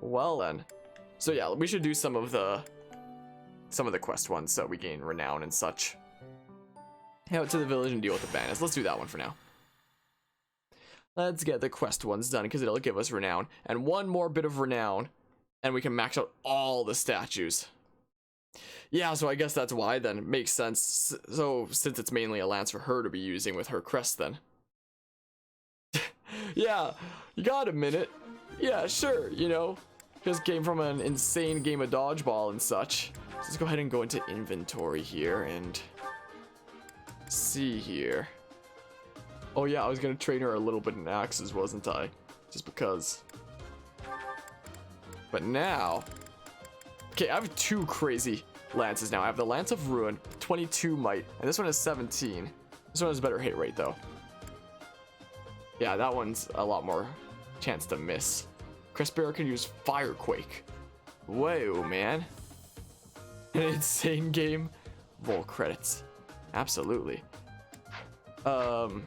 Well then. So yeah, we should do some of the quest ones so we gain renown and such. Head out to the village and deal with the bandits. Let's do that one for now. Let's get the quest ones done because it'll give us renown. And one more bit of renown and we can max out all the statues. Yeah, so I guess that's why then. It makes sense. So since it's mainly a lance for her to be using with her crest then. Yeah, you got a minute. Yeah, sure, you know. Just came from an insane game of dodgeball and such. Let's go ahead and go into inventory here and see here. Oh yeah, I was gonna train her a little bit in axes, wasn't I? Just because. But now, okay, I have two crazy lances now. I have the Lance of Ruin, 22 might, and this one is 17. This one has a better hit rate though. Yeah, that one's a lot more chance to miss. Crest Bearer can use Firequake. Whoa, man. An insane game. Roll credits. Absolutely. Alright,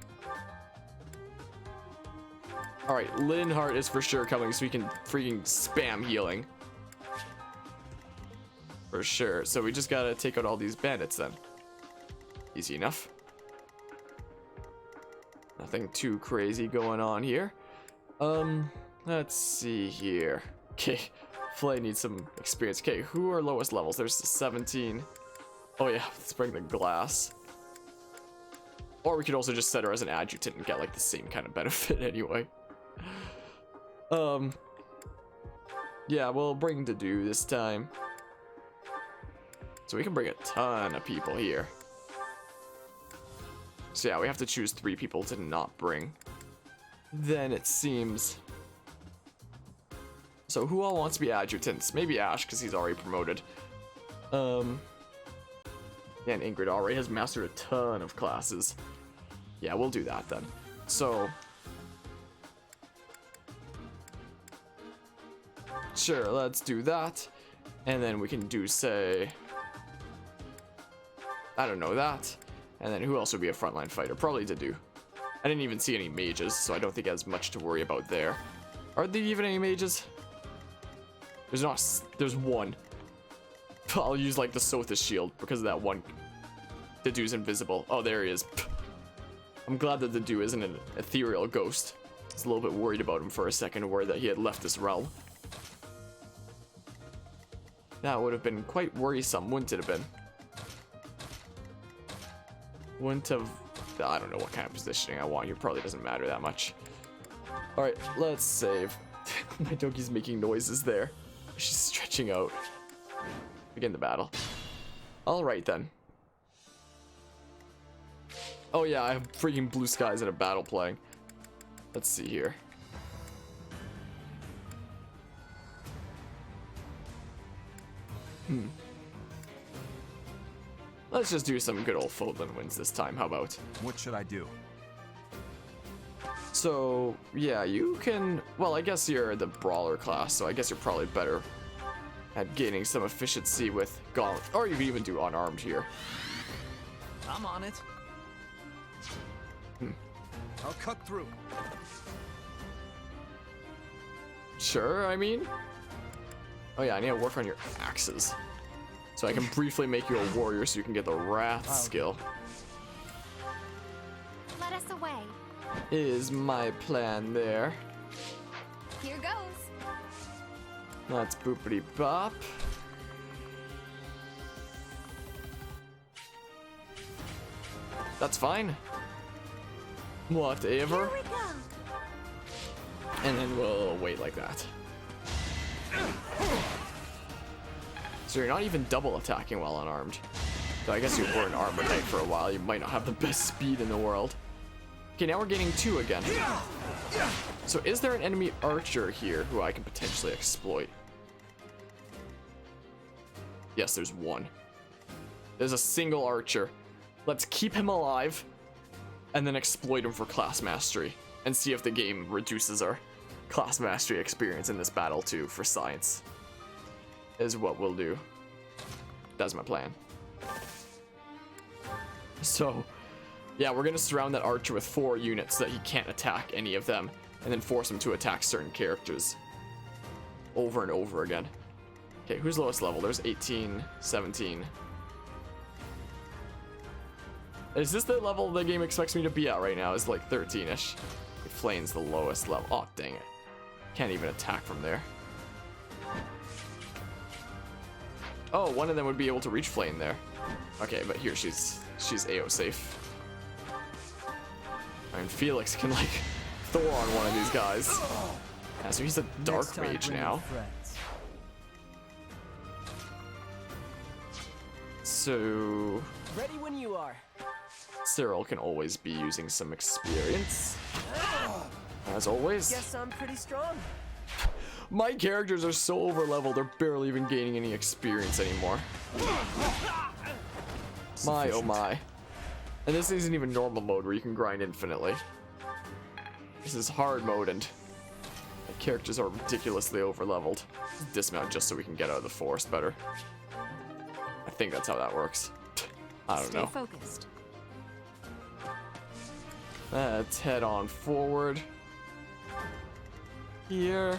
Linhardt is for sure coming so we can freaking spam healing. For sure. So we just gotta take out all these bandits then. Easy enough. Nothing too crazy going on here. Let's see here. Okay, Flay needs some experience. Okay, who are lowest levels? There's 17. Oh yeah, let's bring the glass. Or we could also just set her as an adjutant and get like the same kind of benefit anyway. Yeah, we'll bring Dedu this time. So we can bring a ton of people here. So yeah, we have to choose 3 people to not bring. Then it seems. So who all wants to be adjutants? Maybe Ash, because he's already promoted. Yeah, and Ingrid already has mastered a ton of classes. Yeah, we'll do that then. So sure, let's do that. And then we can do, say, I don't know, that. And then who else would be a frontline fighter? Probably Dedu. I didn't even see any mages, so I don't think there's much to worry about there. Are there even any mages? There's not. There's one. I'll use like the Sothis shield because of that one. Dedu's invisible. Oh, there he is. I'm glad that Dedu isn't an ethereal ghost. I was a little bit worried about him for a second, worried that he had left this realm. That would have been quite worrisome, wouldn't it have been? Wouldn't have. I don't know what kind of positioning I want here. Probably doesn't matter that much. Alright, let's save. My donkey's making noises there. She's stretching out. Begin the battle. Alright then. Oh yeah, I have freaking blue skies in a battle playing. Let's see here. Let's just do some good old Fodlan wins this time. How about? What should I do? So, yeah, you can... Well, I guess you're the brawler class, so I guess you're probably better at gaining some efficiency with Gauntlet. Or you can even do unarmed here. I'm on it. I'll cut through. Sure, I mean... Oh yeah, I need to work on your axes. So I can briefly make you a warrior so you can get the Wrath skill. Let us away. Is my plan there. Here goes. Let's boopity bop. That's fine. Whatever. Here we go. And then we'll wait like that. So you're not even double attacking while unarmed. So I guess you were an armor knight for a while. You might not have the best speed in the world. Okay, now we're gaining 2 again. So is there an enemy archer here who I can potentially exploit? Yes, there's one. There's a single archer. Let's keep him alive and then exploit him for class mastery and see if the game reduces our class mastery experience in this battle too for science. Is what we'll do. That's my plan. So, yeah, we're gonna surround that archer with 4 units so that he can't attack any of them, and then force him to attack certain characters. over and over again. Okay, who's lowest level? There's 18, 17. Is this the level the game expects me to be at right now? Is like 13-ish. Flayn's the lowest level. Oh, dang it. Can't even attack from there. Oh, one of them would be able to reach Flayn there. Okay, but here she's AO safe. And Felix can like Thor on one of these guys. Yeah, so he's a dark mage now. So Ready when you are. Cyril can always be using some experience. As always. Guess I'm pretty strong. My characters are so over leveled, they're barely even gaining any experience anymore. My oh my. And this isn't even normal mode where you can grind infinitely. This is hard mode and my characters are ridiculously over leveled. Dismount just so we can get out of the forest better. I think that's how that works. I don't know. Stay focused. Let's head on forward. Here.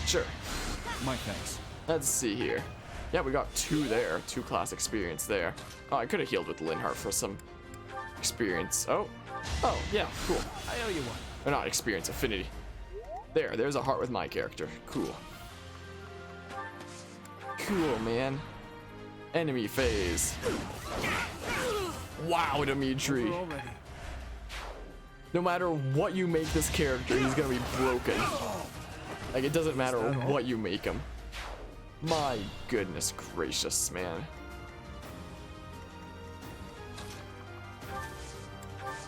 Sure. My thanks. Let's see here. Yeah, we got 2 there. 2 class experience there. Oh, I could have healed with Linhart for some experience. Oh, yeah, cool. I owe you one. Or not experience, affinity. There's a heart with my character. Cool. Cool, man. Enemy phase. Wow, Dimitri. We're already. No matter what you make this character, he's gonna be broken. Like, it doesn't matter what you make him. My goodness gracious, man.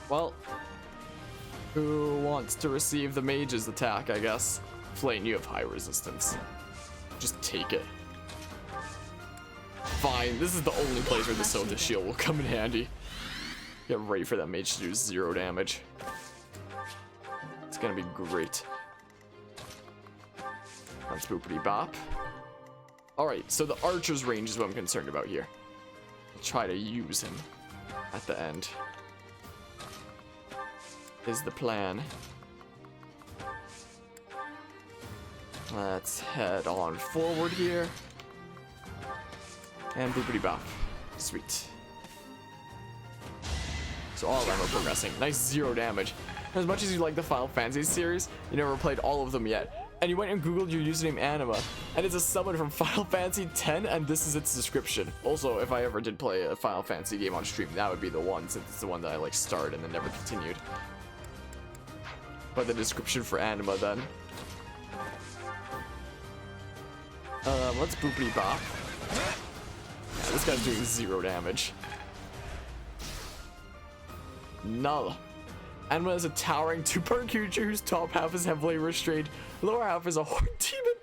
Well, who wants to receive the mage's attack, I guess? Flayn, you have high resistance. Just take it. Fine, this is the only place where the Sota shield will come in handy. Get ready for that mage to do 0 damage. It's gonna be great. Let's boopity bop. Alright, so the archer's range is what I'm concerned about here. I'll try to use him at the end. Is the plan. Let's head on forward here. And boopity bop. Sweet. So all of them are progressing. Nice 0 damage. As much as you like the Final Fantasy series, you never played all of them yet. And you went and googled your username Anima, and it's a summon from Final Fantasy X, and this is its description. Also, if I ever did play a Final Fantasy game on stream, that would be the one, since it's the one that I like started and then never continued. But the description for Anima then. Let's boopity bop. Yeah, this guy's doing 0 damage. Null. Anima is a towering 2-part creature whose top half is heavily restrained. Lower half is a horned demon.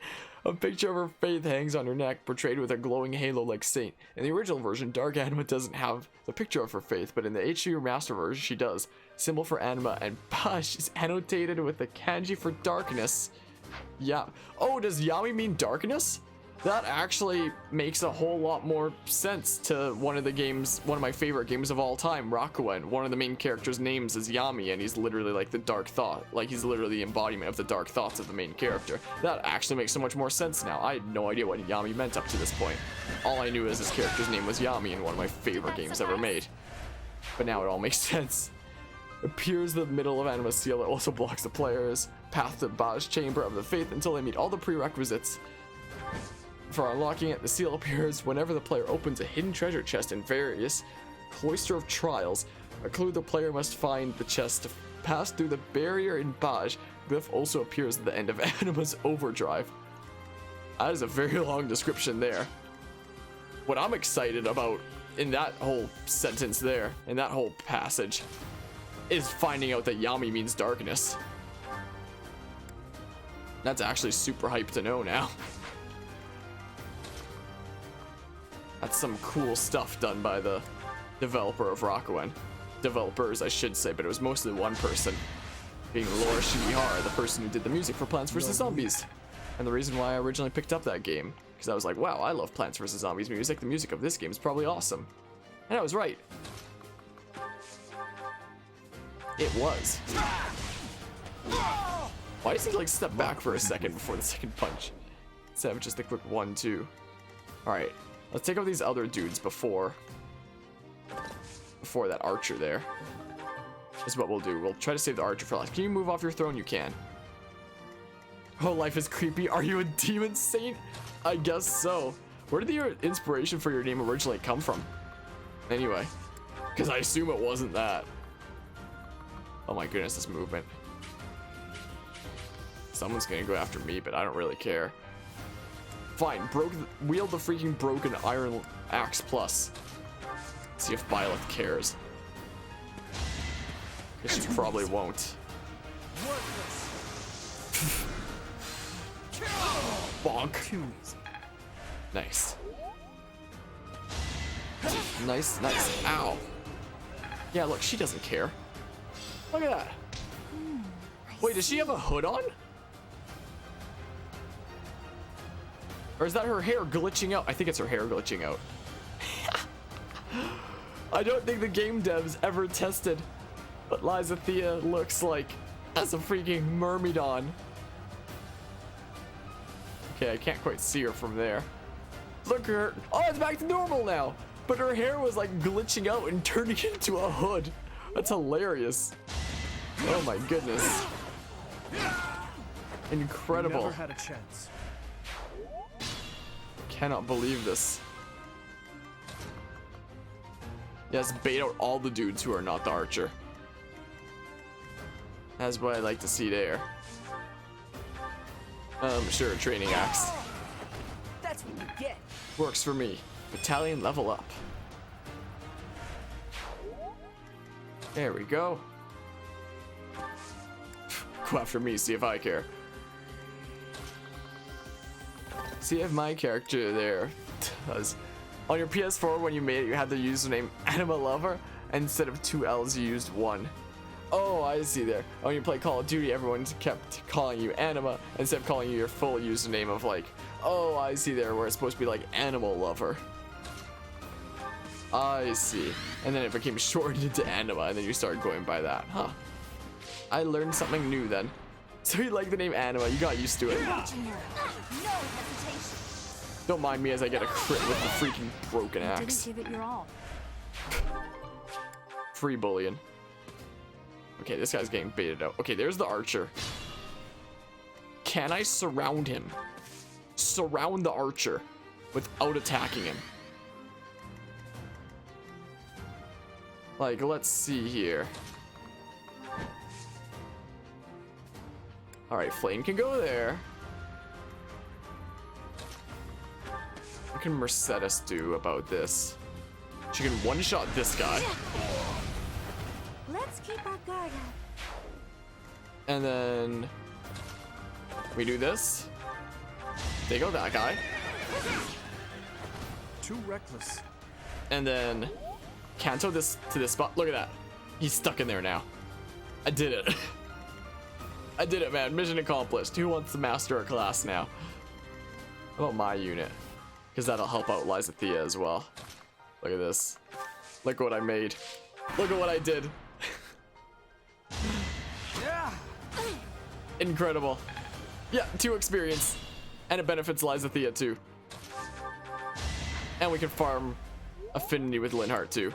A picture of her faith hangs on her neck, portrayed with a glowing halo like Saint. In the original version, Dark Anima doesn't have the picture of her faith, but in the HD Remaster version, she does. Symbol for Anima and Bash is annotated with the kanji for darkness. Yeah. Oh, does Yami mean darkness? That actually makes a whole lot more sense to one of my favorite games of all time, Rakuen. One of the main characters' names is Yami, and he's literally like the dark thought. Like, he's literally the embodiment of the dark thoughts of the main character. That actually makes so much more sense now. I had no idea what Yami meant up to this point. All I knew is this character's name was Yami in one of my favorite games ever made. But now it all makes sense. Appears the middle of Anima's seal. It also blocks the player's path to Baj's Chamber of the Faith until they meet all the prerequisites. For unlocking it, the seal appears whenever the player opens a hidden treasure chest in various Cloister of Trials. A clue the player must find the chest to pass through the barrier in Baj. Glyph also appears at the end of Anima's Overdrive. That is a very long description there. What I'm excited about in that whole sentence there, in that whole passage, is finding out that Yami means darkness. That's actually super hype to know now. That's some cool stuff done by the developer of Rakuen. Developers, I should say, but it was mostly one person. Being Laura Shigihara, the person who did the music for Plants vs. Zombies. And the reason why I originally picked up that game. Because I was like, wow, I love Plants vs. Zombies music. The music of this game is probably awesome. And I was right. It was. Why does he like step back for a second before the second punch? Instead of just a quick 1-2. Alright, let's take out these other dudes before that archer there. This is what we'll do. We'll try to save the archer for last. Can you move off your throne? You can. Oh, life is creepy. Are you a demon saint? I guess so. Where did your inspiration for your name originally come from? Anyway, because I assume it wasn't that. Oh my goodness, this movement. Someone's gonna go after me, but I don't really care. Fine, wield the freaking broken iron axe plus. See if Byleth cares. She probably won't. Bonk. Nice. Nice. Ow. Yeah, look, she doesn't care. Look at that. Wait, does she have a hood on? Or is that her hair glitching out? I think it's her hair glitching out. I don't think the game devs ever tested what Lysithea looks like as a freaking Myrmidon. Okay, I can't quite see her from there. Look at her. Oh, it's back to normal now. But her hair was like glitching out and turning into a hood. That's hilarious. Oh my goodness. Incredible. Never had a chance. Cannot believe this. Yes, bait out all the dudes who are not the archer. That's what I like to see there. Sure, training axe. That's what you get. Works for me. Battalion level up. There we go. Go after me, see if I care. See if my character there does. On your PS4, when you made it, you had the username Anima Lover, and instead of 2 L's, you used 1. Oh, I see there. When you play Call of Duty, everyone kept calling you Anima instead of calling you your full username of like, oh, I see there, where it's supposed to be like Animal Lover. I see. And then it became shortened into Anima, and then you started going by that. Huh. I learned something new then. So you like the name Anima, you got used to it. No hesitation. Don't mind me as I get a crit with the freaking broken axe. Didn't give it your all. Free bullion. Okay, this guy's getting baited out. Okay, there's the archer. Can I surround him? Surround the archer without attacking him. Like, let's see here. Alright, Flame can go there. What can Mercedes do about this? She can one-shot this guy. Let's keep our guard up. And then we do this. Take out that guy. Too reckless. And then Kanto this to this spot. Look at that. He's stuck in there now. I did it. I did it, man. Mission accomplished. Who wants to master a class now? How about my unit? Because that'll help out Lysithea as well. Look at this. Look what I made. Look at what I did. Yeah. Incredible. Yeah, 2 experience. And it benefits Lysithea too. And we can farm affinity with Linhardt too.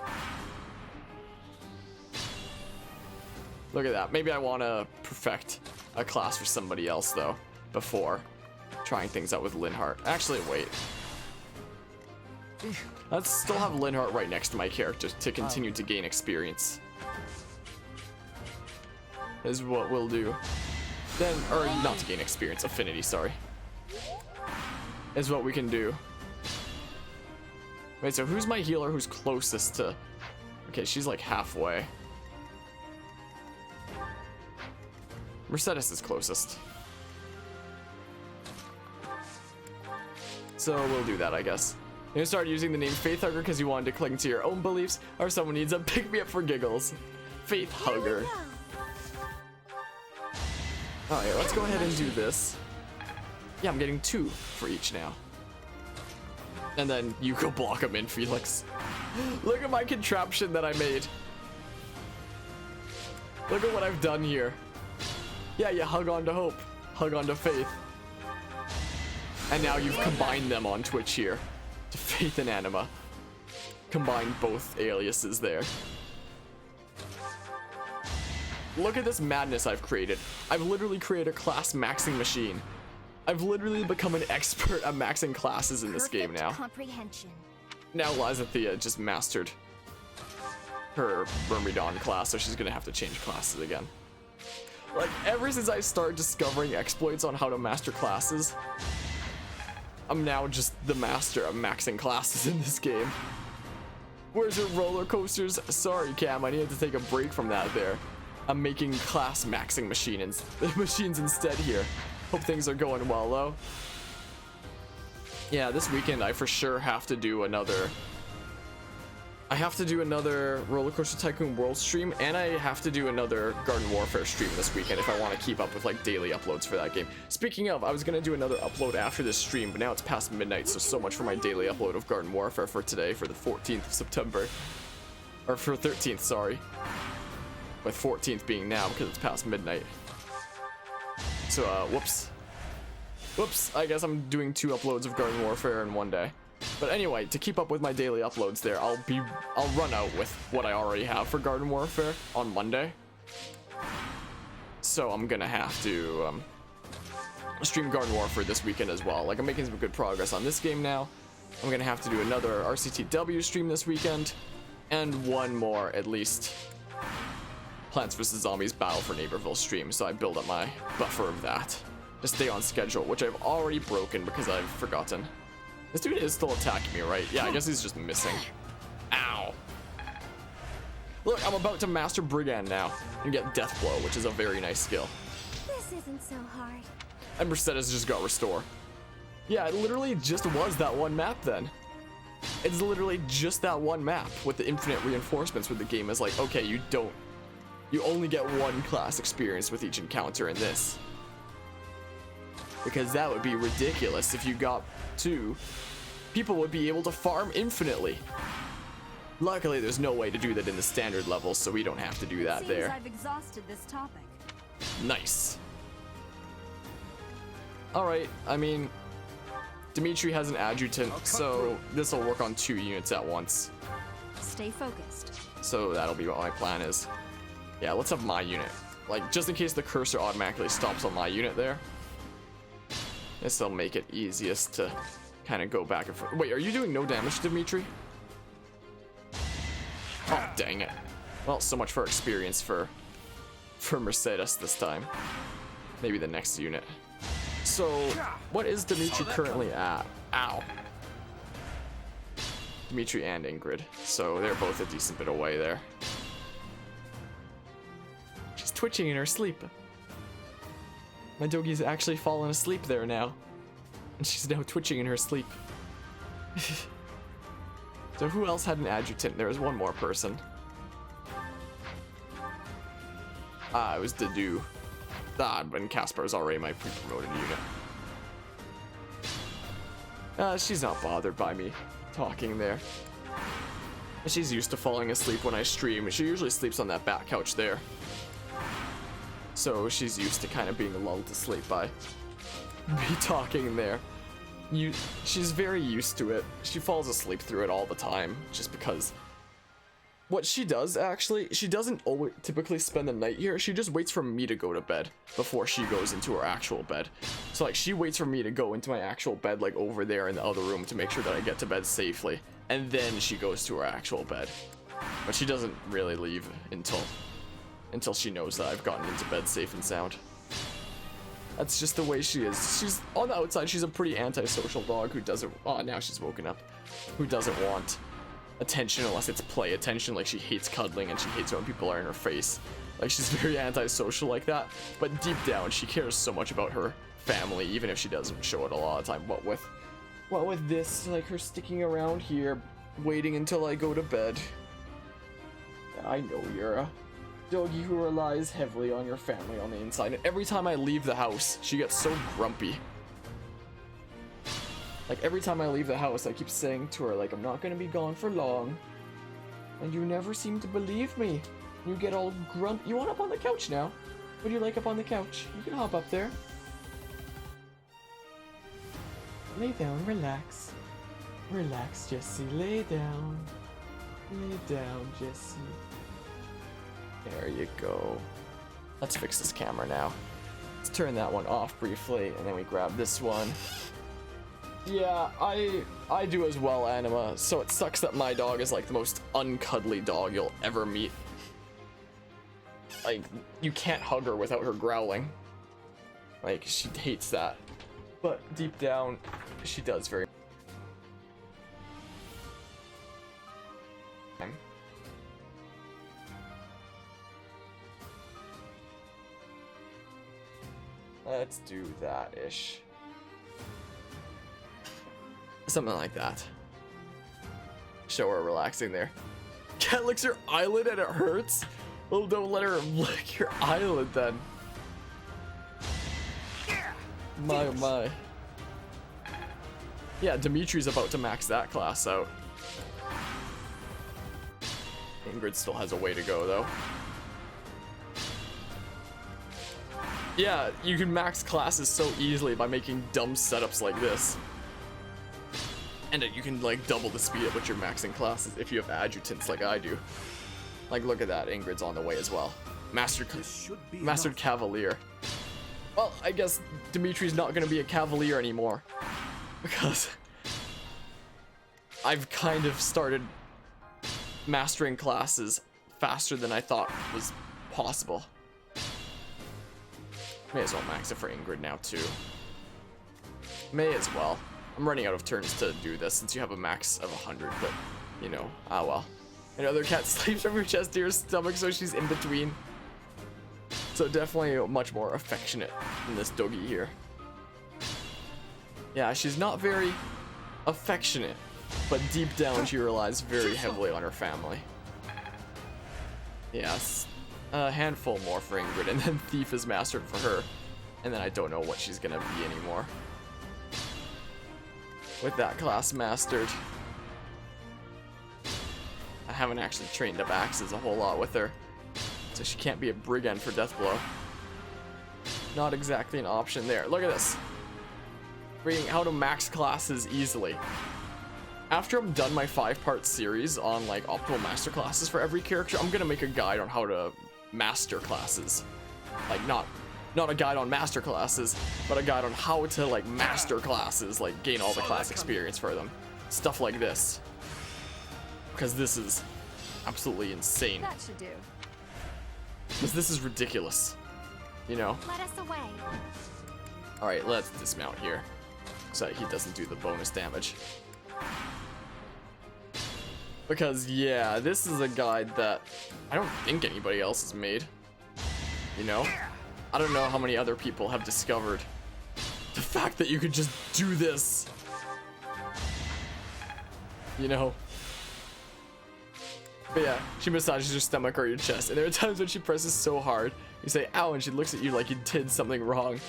Look at that. Maybe I want to perfect a class for somebody else though before trying things out with Linhardt. Actually, wait. Let's still have Linhardt right next to my character to continue to gain experience. Is what we'll do. Then, or not to gain experience, affinity, sorry. Is what we can do. Wait, so who's my healer who's closest to... Okay, she's like halfway. Mercedes is closest. So we'll do that, I guess. You're gonna start using the name Faith Hugger because you wanted to cling to your own beliefs, or someone needs a pick-me-up for giggles. Faith Hugger. Alright, let's go ahead and do this. Yeah, I'm getting 2 for each now. And then you go block him in, Felix. Look at my contraption that I made. Look at what I've done here. Yeah, you hug on to hope, hug on to faith. And now you've combined them on Twitch here. To Faith and Anima. Combined both aliases there. Look at this madness I've created. I've literally created a class maxing machine. I've literally become an expert at maxing classes in this game now. Comprehension. Now Lizathea just mastered her Myrmidon class, so she's gonna have to change classes again. Like, ever since I started discovering exploits on how to master classes, I'm now just the master of maxing classes in this game. Where's your roller coasters? Sorry, Cam, I needed to take a break from that there. I'm making class maxing machines instead here. Hope things are going well, though. Yeah, this weekend I for sure have to do another... Roller Coaster Tycoon World stream, and I have to do another Garden Warfare stream this weekend if I want to keep up with like daily uploads for that game. Speaking of, I was gonna do another upload after this stream, but now it's past midnight, so much for my daily upload of Garden Warfare for today, for the 14th of September. Or for 13th, sorry. With 14th being now because it's past midnight. So, whoops. Whoops, I guess I'm doing 2 uploads of Garden Warfare in one day. But anyway, to keep up with my daily uploads there, I'll run out with what I already have for Garden Warfare on Monday. So I'm gonna have to stream Garden Warfare this weekend as well. Like, I'm making some good progress on this game now. I'm gonna have to do another RCTW stream this weekend, and one more at least Plants vs. Zombies Battle for Neighborville stream, so I build up my buffer of that to stay on schedule, which I've already broken because I've forgotten. This dude is still attacking me, right? Yeah, I guess he's just missing. Ow. Look, I'm about to master Brigand now and get Death Blow, which is a very nice skill. This isn't so hard. And Mercedes just got Restore. Yeah, it literally just was that one map then. It's literally just that one map with the infinite reinforcements where the game is like, okay, you only get 1 class experience with each encounter in this. Because that would be ridiculous if you got 2. People would be able to farm infinitely. Luckily, there's no way to do that in the standard levels, so we don't have to do that Seems there. I've exhausted this topic. Nice. Alright, I mean, Dimitri has an adjutant, so this will work on 2 units at once. Stay focused. So that'll be what my plan is. Yeah, let's have my unit. Like, just in case the cursor automatically stops on my unit there. This'll make it easiest to kind of go back and forth. Wait, are you doing no damage to Dimitri? Oh, dang it. Well, so much for experience for Mercedes this time. Maybe the next unit. So, what is Dimitri currently at? Ow. Dimitri and Ingrid. So they're both a decent bit away there. She's twitching in her sleep. My doggy's actually fallen asleep there now. And she's now twitching in her sleep. So who else had an adjutant? There was one more person. It was Dedu. And Caspar's already my pre-promoted unit. She's not bothered by me talking there. She's used to falling asleep when I stream. She usually sleeps on that back couch there. So she's used to kind of being lulled to sleep by me talking there. She's very used to it. She falls asleep through it all the time, just because. What she does, actually, she doesn't always typically spend the night here. She just waits for me to go to bed before she goes into her actual bed. So, like, she waits for me to go into my actual bed, like, over there in the other room to make sure that I get to bed safely. And then she goes to her actual bed. But she doesn't really leave until she knows that I've gotten into bed safe and sound. That's just the way she is. She's, on the outside, she's a pretty antisocial dog who doesn't, oh, now she's woken up. Who doesn't want attention unless it's play attention. Like, she hates cuddling and she hates when people are in her face. Like, she's very antisocial like that. But deep down, she cares so much about her family, even if she doesn't show it a lot of the time. What with this, like, her sticking around here, waiting until I go to bed. I know you're a doggy who relies heavily on your family on the inside, and every time I leave the house, she gets so grumpy. Like, every time I leave the house, I keep saying to her, like, I'm not gonna be gone for long, and you never seem to believe me. You get all grumpy. You want up on the couch now? Would you like up on the couch? You can hop up there. Lay down, relax. Relax, Jesse. Lay down. Lay down, Jesse. There you go. Let's fix this camera now. Let's turn that one off briefly, and then we grab this one. Yeah, I do as well, Anima, so it sucks that my dog is like the most uncuddly dog you'll ever meet. Like, you can't hug her without her growling. Like, she hates that. But deep down, she does very. Let's do that-ish. Something like that. Show her relaxing there. Cat licks her eyelid and it hurts? Well, don't let her lick your eyelid then. My, oh my. Yeah, Dimitri's about to max that class out. Ingrid still has a way to go, though. Yeah, you can max classes so easily by making dumb setups like this. And you can, like, double the speed at which you're maxing classes if you have adjutants like I do. Like, look at that, Ingrid's on the way as well. Mastered Cavalier. Well, I guess Dimitri's not gonna be a Cavalier anymore. Because I've kind of started mastering classes faster than I thought was possible. May as well max it for Ingrid now too. May as well. I'm running out of turns to do this since you have a max of 100, but you know, ah well. Another cat sleeps from her chest to her stomach, so she's in between. So definitely much more affectionate than this doggy here. Yeah, she's not very affectionate, but deep down she relies very heavily on her family. Yes, a handful more for Ingrid, and then Thief is mastered for her. And then I don't know what she's gonna be anymore. With that class mastered. I haven't actually trained up axes a whole lot with her. So she can't be a brigand for Deathblow. Not exactly an option there. Look at this. Reading how to max classes easily. After I'm done my 5-part series on like optimal master classes for every character, I'm gonna make a guide on how to master classes. Like not a guide on master classes, but a guide on how to like master classes, like gain all the class experience for them. Stuff like this. Because this is absolutely insane. That should do. Because this is ridiculous. You know? Let us away. Alright, let's dismount here. So that he doesn't do the bonus damage. Because, yeah, this is a guide that I don't think anybody else has made. You know? I don't know how many other people have discovered the fact that you could just do this. You know? But yeah, she massages your stomach or your chest, and there are times when she presses so hard, you say, ow, and she looks at you like you did something wrong.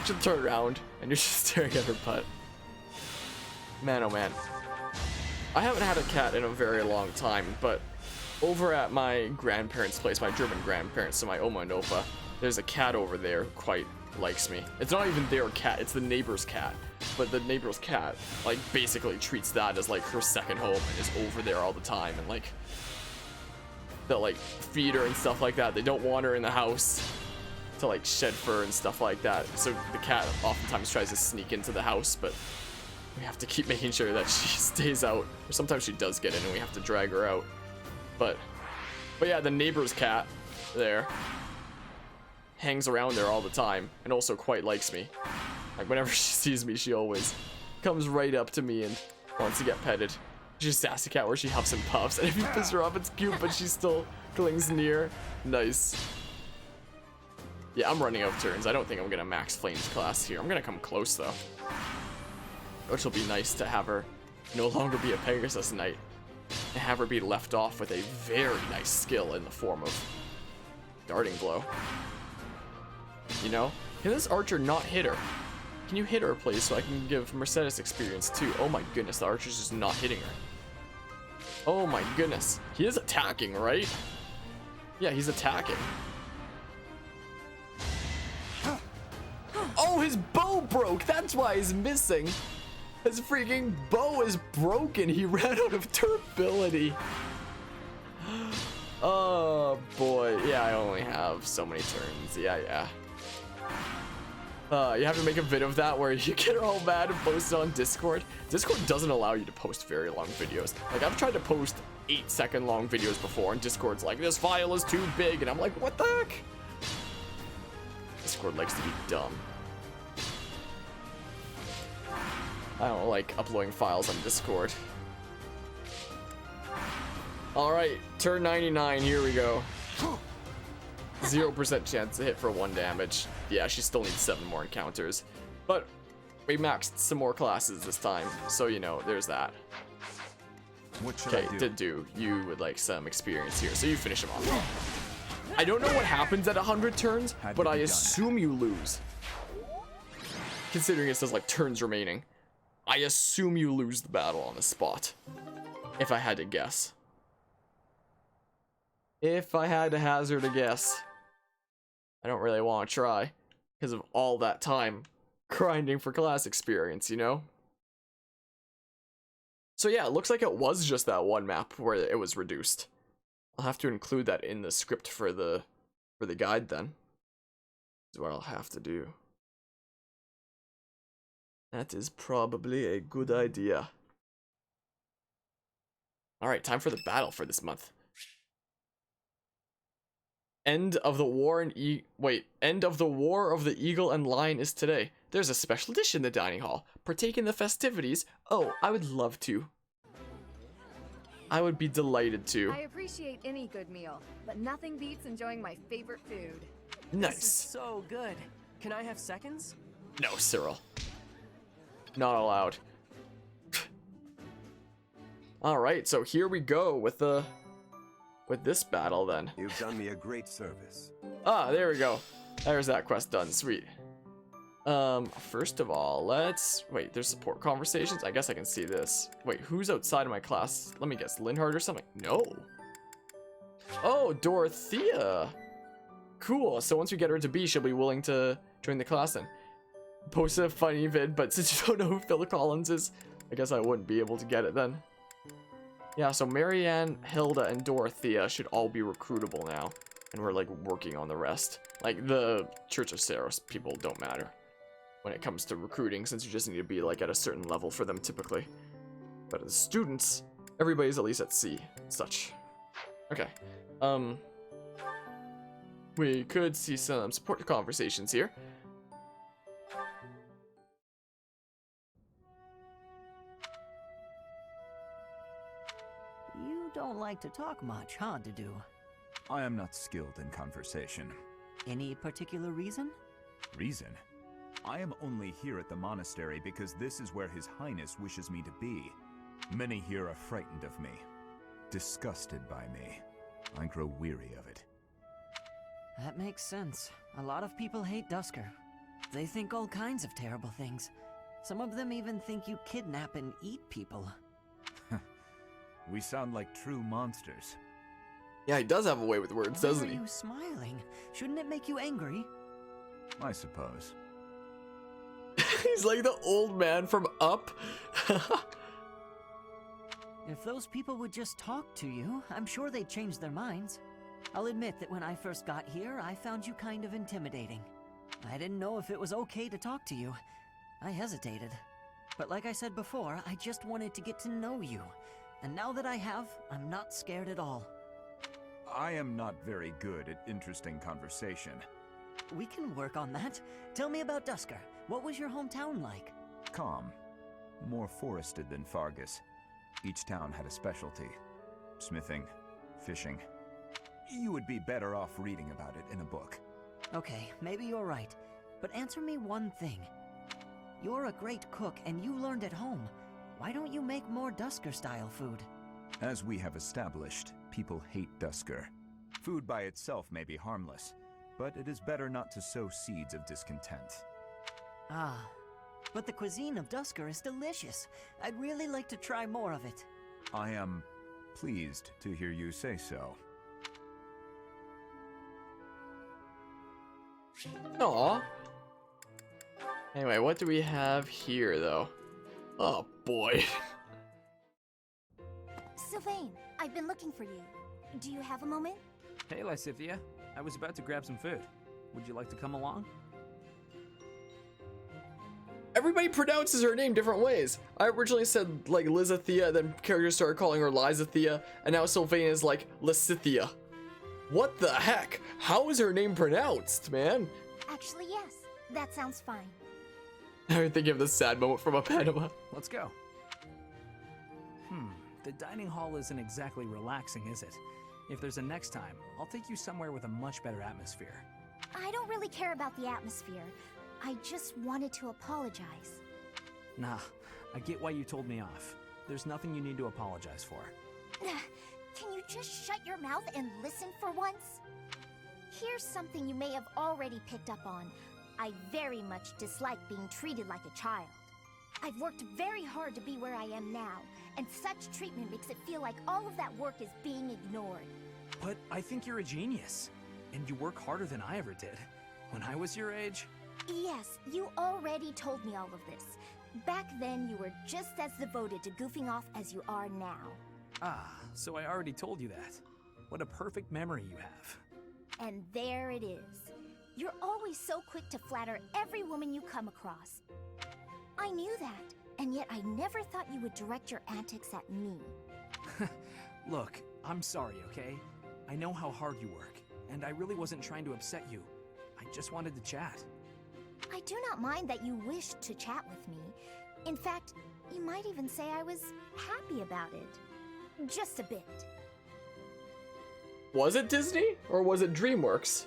She'll turn around, and you're just staring at her butt. Man, oh man. I haven't had a cat in a very long time, but over at my grandparents' place, my German grandparents, so my Oma and Opa, there's a cat over there who quite likes me. It's not even their cat, it's the neighbor's cat. But the neighbor's cat, like, basically treats that as, like, her second home and is over there all the time. And, like, they'll, like, feed her and stuff like that. They don't want her in the house to, like, shed fur and stuff like that. So the cat oftentimes tries to sneak into the house, but we have to keep making sure that she stays out. Or sometimes she does get in and we have to drag her out. But yeah, the neighbor's cat there hangs around there all the time and also quite likes me. Like, whenever she sees me, she always comes right up to me and wants to get petted. She's a sassy cat where she huffs and puffs, and if you piss her off, it's cute, but she still clings near. Nice. Yeah, I'm running out of turns. I don't think I'm gonna max Flames class here. I'm gonna come close, though. Which will be nice to have her no longer be a Pegasus Knight, and have her be left off with a very nice skill in the form of Darting Blow. You know? Can this archer not hit her? Can you hit her, please, so I can give Mercedes experience too? Oh my goodness, the archer's just not hitting her. Oh my goodness. He is attacking, right? Yeah, he's attacking. Oh, his bow broke. That's why he's missing. His freaking bow is broken. He ran out of durability. Oh boy. Yeah, I only have so many turns. Yeah. You have to make a vid of that where you get all mad and post it on Discord. Discord doesn't allow you to post very long videos. Like, I've tried to post 8-second long videos before, and Discord's like, this file is too big, and I'm like, what the heck? Discord likes to be dumb. I don't like uploading files on Discord. Alright, turn 99, here we go. 0% chance to hit for 1 damage. Yeah, she still needs 7 more encounters. But we maxed some more classes this time, so you know, there's that. What should I do? Okay, Didu, you would like some experience here, so you finish him off. I don't know what happens at 100 turns, but I assume you lose. Considering it says like turns remaining. I assume you lose the battle on the spot. If I had to guess. If I had to hazard a guess. I don't really want to try. Because of all that time grinding for class experience, you know? So yeah, it looks like it was just that one map where it was reduced. I'll have to include that in the script for the guide then. That's what I'll have to do. That is probably a good idea. Alright, time for the battle for this month. End of the War of the Eagle and Lion is today. There's a special dish in the dining hall. Partake in the festivities. Oh, I would love to. I would be delighted to. I appreciate any good meal, but nothing beats enjoying my favorite food. This is Nice. so good. Can I have seconds? No, Cyril. Not allowed. Alright, so here we go with this battle then. You've done me a great service. Ah, there we go. There's that quest done. Sweet. First of all, wait, there's support conversations? I guess I can see this. Wait, who's outside of my class? Let me guess, Linhard or something? No. Oh, Dorothea. Cool, so once we get her to B, she'll be willing to join the class then. Post a funny vid, but since you don't know who Phil Collins is, I guess I wouldn't be able to get it then. Yeah, so Marianne, Hilda, and Dorothea should all be recruitable now. And we're like working on the rest. Like the Church of Saros people don't matter when it comes to recruiting, since you just need to be like at a certain level for them typically. But as students, everybody's at least at C and such. Okay. We could see some support conversations here. You don't like to talk much, huh, Didu? I am not skilled in conversation. Any particular reason? Reason? I am only here at the monastery because this is where His Highness wishes me to be. Many here are frightened of me, disgusted by me. I grow weary of it. That makes sense. A lot of people hate Dusker. They think all kinds of terrible things. Some of them even think you kidnap and eat people. We sound like true monsters. Yeah, he does have a way with words, Why doesn't are he? you smiling? Shouldn't it make you angry? I suppose. He's like the old man from Up. If those people would just talk to you, I'm sure they'd change their minds. I'll admit that when I first got here, I found you kind of intimidating. I didn't know if it was okay to talk to you. I hesitated. But like I said before, I just wanted to get to know you. And now that I have, I'm not scared at all. I am not very good at interesting conversation. We can work on that. Tell me about Dusker. What was your hometown like? Calm. More forested than Fargus. Each town had a specialty. Smithing, fishing. You would be better off reading about it in a book. Okay, maybe you're right. But answer me one thing. You're a great cook and you learned at home. Why don't you make more Dusker-style food? As we have established, people hate Dusker. Food by itself may be harmless, but it is better not to sow seeds of discontent. Ah, but the cuisine of Dusker is delicious. I'd really like to try more of it. I am pleased to hear you say so. Aw. Anyway, what do we have here, though? Oh, boy. Sylvain, I've been looking for you. Do you have a moment? Hey, Lysithea. I was about to grab some food. Would you like to come along? Everybody pronounces her name different ways. I originally said, like, Lizithea, then characters started calling her Lysithea, and now Sylvain is like, Lysithea. What the heck? How is her name pronounced, man? Actually, yes. That sounds fine. I'm thinking of the sad moment from a Panama. Let's go. The dining hall isn't exactly relaxing, is it? If there's a next time, I'll take you somewhere with a much better atmosphere. I don't really care about the atmosphere. I just wanted to apologize. Nah, I get why you told me off. There's nothing you need to apologize for. Can you just shut your mouth and listen for once? Here's something you may have already picked up on. I very much dislike being treated like a child. I've worked very hard to be where I am now, and such treatment makes it feel like all of that work is being ignored. But I think you're a genius, and you work harder than I ever did. When I was your age... Yes, you already told me all of this. Back then, you were just as devoted to goofing off as you are now. Ah, so I already told you that. What a perfect memory you have. And there it is. You're always so quick to flatter every woman you come across. I knew that, and yet I never thought you would direct your antics at me. Look, I'm sorry, okay? I know how hard you work, and I really wasn't trying to upset you. I just wanted to chat. I do not mind that you wished to chat with me. In fact, you might even say I was happy about it. Just a bit. Was it Disney, or was it DreamWorks?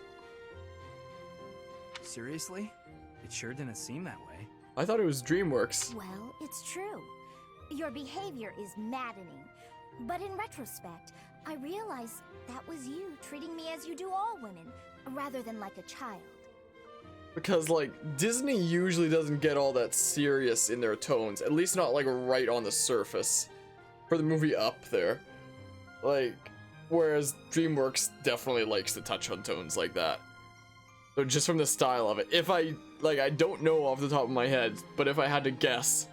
Seriously? It sure didn't seem that way. I thought it was DreamWorks. Well, it's true. Your behavior is maddening. But in retrospect, I realize that was you treating me as you do all women, rather than like a child. Because, like, Disney usually doesn't get all that serious in their tones. At least not, like, right on the surface. For the movie Up there. Like, whereas DreamWorks definitely likes to touch on tones like that. So just from the style of it. If I don't know off the top of my head, but if I had to guess,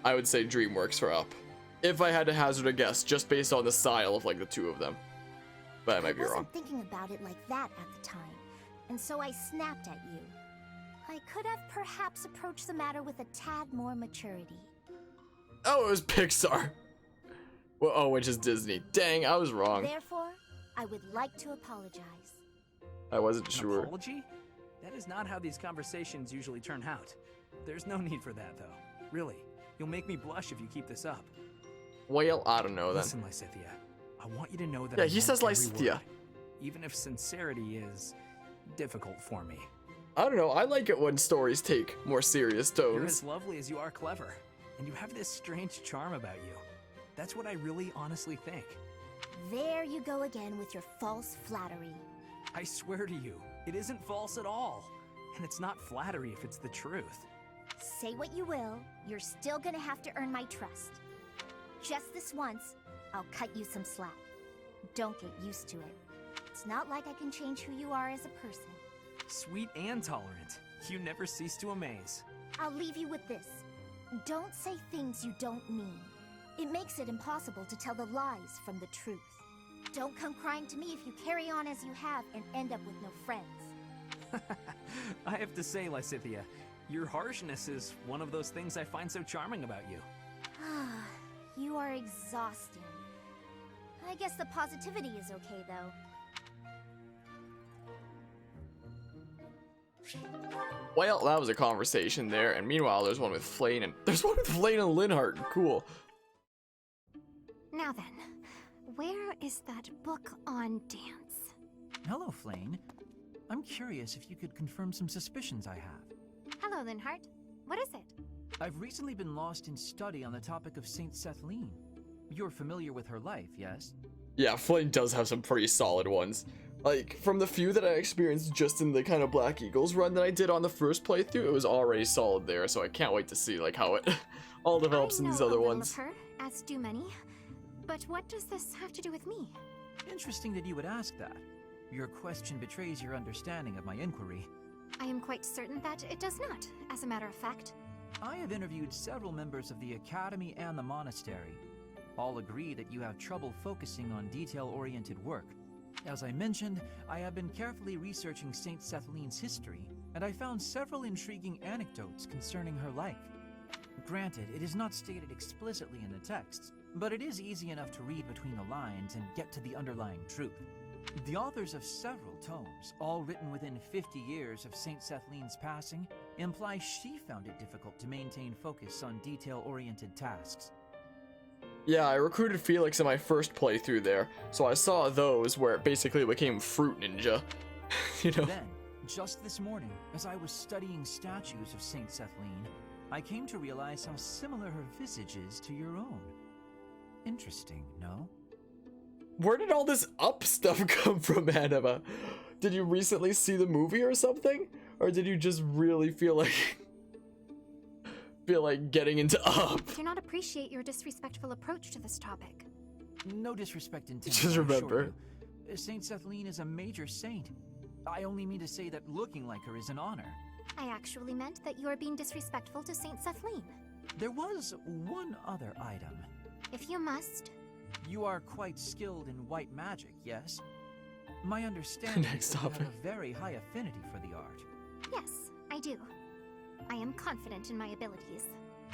I would say DreamWorks for Up. If I had to hazard a guess, just based on the style of, like, the two of them. But I might be wrong. I wasn't thinking about it like that at the time, and so I snapped at you. I could have perhaps approached the matter with a tad more maturity. Oh, it was Pixar. Well, oh, which is Disney. Dang, I was wrong. Therefore, I would like to apologize. I wasn't An sure. apology? That is not how these conversations usually turn out. There's no need for that, though. Really, you'll make me blush if you keep this up. Well, I don't know then. Listen, Lysithea, I want you to know that Yeah, I he meant says every Lysithea. word, even if sincerity is difficult for me. I don't know, I like it when stories take more serious You're tones. as lovely as you are clever, and you have this strange charm about you. That's what I really honestly think. There you go again with your false flattery. I swear to you, it isn't false at all. And it's not flattery if it's the truth. Say what you will, you're still gonna have to earn my trust. Just this once, I'll cut you some slack. Don't get used to it. It's not like I can change who you are as a person. Sweet and tolerant. You never cease to amaze. I'll leave you with this. Don't say things you don't mean. It makes it impossible to tell the lies from the truth. Don't come crying to me if you carry on as you have and end up with no friends. I have to say, Lysithea, your harshness is one of those things I find so charming about you. Ah, you are exhausting. I guess the positivity is okay, though. Well, that was a conversation there, and meanwhile there's one with Flane and Linhart. Cool. Now then, where is that book on dance? Hello, Flane. I'm curious if you could confirm some suspicions I have. Hello, Linhart. What is it? I've recently been lost in study on the topic of Saint Sethlene. You're familiar with her life, yes? Yeah, Flane does have some pretty solid ones. Like, from the few that I experienced just in the kind of Black Eagles run that I did on the first playthrough, it was already solid there, so I can't wait to see, like, how it all develops in these I know other a little ones. of her, as do many. But what does this have to do with me? Interesting that you would ask that. Your question betrays your understanding of my inquiry. I am quite certain that it does not, as a matter of fact. I have interviewed several members of the Academy and the Monastery. All agree that you have trouble focusing on detail-oriented work. As I mentioned, I have been carefully researching Saint Sethleen's history, and I found several intriguing anecdotes concerning her life. Granted, it is not stated explicitly in the texts, but it is easy enough to read between the lines and get to the underlying truth. The authors of several tomes, all written within 50 years of Saint Sethleen's passing, imply she found it difficult to maintain focus on detail-oriented tasks. Yeah, I recruited Felix in my first playthrough there, so I saw those where it basically became Fruit Ninja. You know? Then, just this morning, as I was studying statues of Saint Sethleen, I came to realize how similar her visage is to your own. Interesting, no? Where did all this up stuff come from, Anima? Did you recently see the movie or something? Or did you just really feel like getting into up? I do not appreciate your disrespectful approach to this topic. No disrespect intended. Just remember, Saint Sethleen is a major saint. I only mean to say that looking like her is an honor. I actually meant that you are being disrespectful to Saint Sethleen. There was one other item. If you must. You are quite skilled in white magic, yes? My understanding is that you have a very high affinity for the art. Yes, I do. I am confident in my abilities.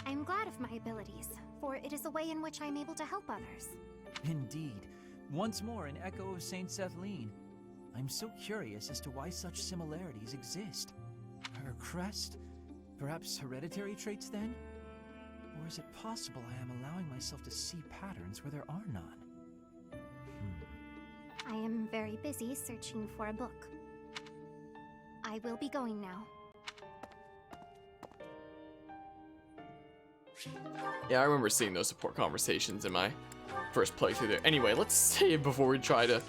I am glad of my abilities, for it is a way in which I am able to help others. Indeed. Once more an echo of Saint Sethleen. I'm so curious as to why such similarities exist. Her crest? Perhaps hereditary traits then? Or is it possible I am allowing myself to see patterns where there are none? I am very busy searching for a book. I will be going now. Yeah, I remember seeing those support conversations in my first playthrough there. Anyway, let's save before we try to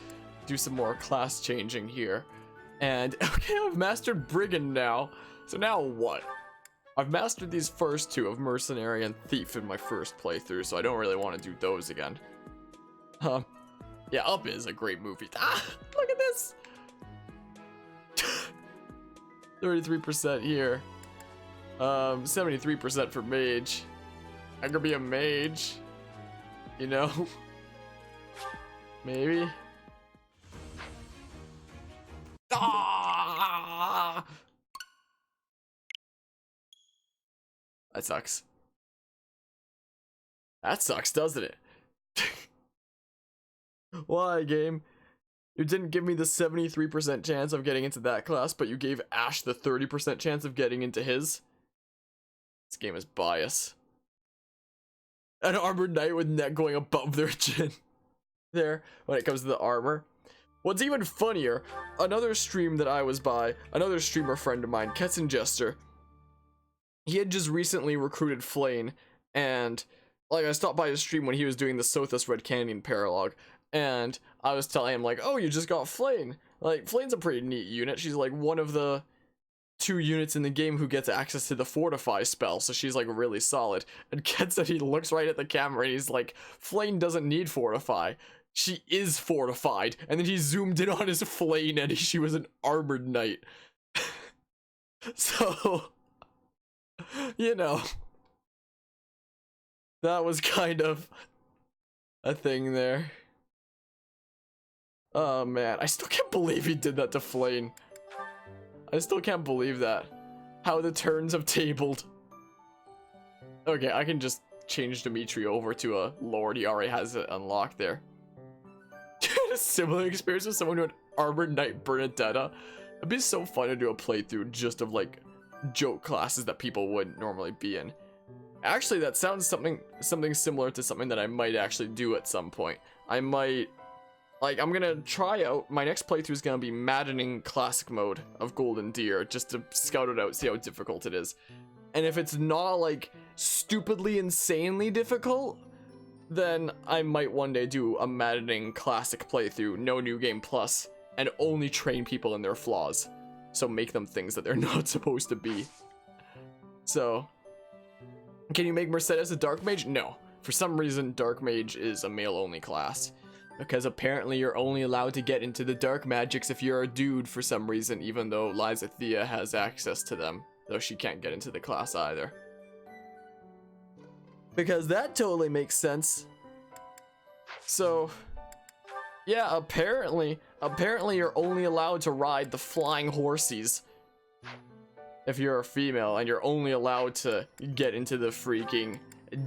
do some more class changing here. And, okay, I've mastered Brigand now. So now what? I've mastered these first two of Mercenary and Thief in my first playthrough, so I don't really want to do those again. Yeah, Up is a great movie. Ah, look at this! 33% here. 73% for Mage. I could be a mage. You know? Maybe. Ah! That sucks. That sucks, doesn't it? Why, game? You didn't give me the 73% chance of getting into that class, but you gave Ash the 30% chance of getting into his? This game is bias. An armored knight with neck going above their chin. There, when it comes to the armor. What's even funnier, another stream that I was by, another streamer friend of mine, Ketson Jester, he had just recently recruited Flane, and like I stopped by his stream when he was doing the Sothis Red Canyon paralogue, and I was telling him like, oh, you just got Flane. Like, Flane's a pretty neat unit. She's like one of the 2 units in the game who gets access to the Fortify spell, so she's like really solid. And Ket said he looks right at the camera and he's like, Flane doesn't need Fortify. She is fortified. And then he zoomed in on his Flane and she was an armored knight. So, you know, that was kind of a thing there. Oh man, I still can't believe he did that to Flane. I still can't believe that. How the turns have tabled. Okay, I can just change Dimitri over to a Lord. He already has it unlocked there. A similar experience with someone who had Armored Knight Bernadetta. It'd be so fun to do a playthrough just of like joke classes that people wouldn't normally be in. Actually, that sounds something similar to something that I might actually do at some point. I might, like, I'm gonna try out, my next playthrough is gonna be Maddening Classic Mode of Golden Deer, just to scout it out, see how difficult it is. And if it's not, like, stupidly, insanely difficult, then I might one day do a Maddening Classic playthrough, no New Game Plus, and only train people in their flaws. So make them things that they're not supposed to be. So, can you make Mercedes a Dark Mage? No. For some reason, Dark Mage is a male-only class. Because apparently you're only allowed to get into the dark magics if you're a dude for some reason, even though Lysathea has access to them, though she can't get into the class either. Because that totally makes sense. So, yeah, apparently you're only allowed to ride the flying horsies if you're a female, and you're only allowed to get into the freaking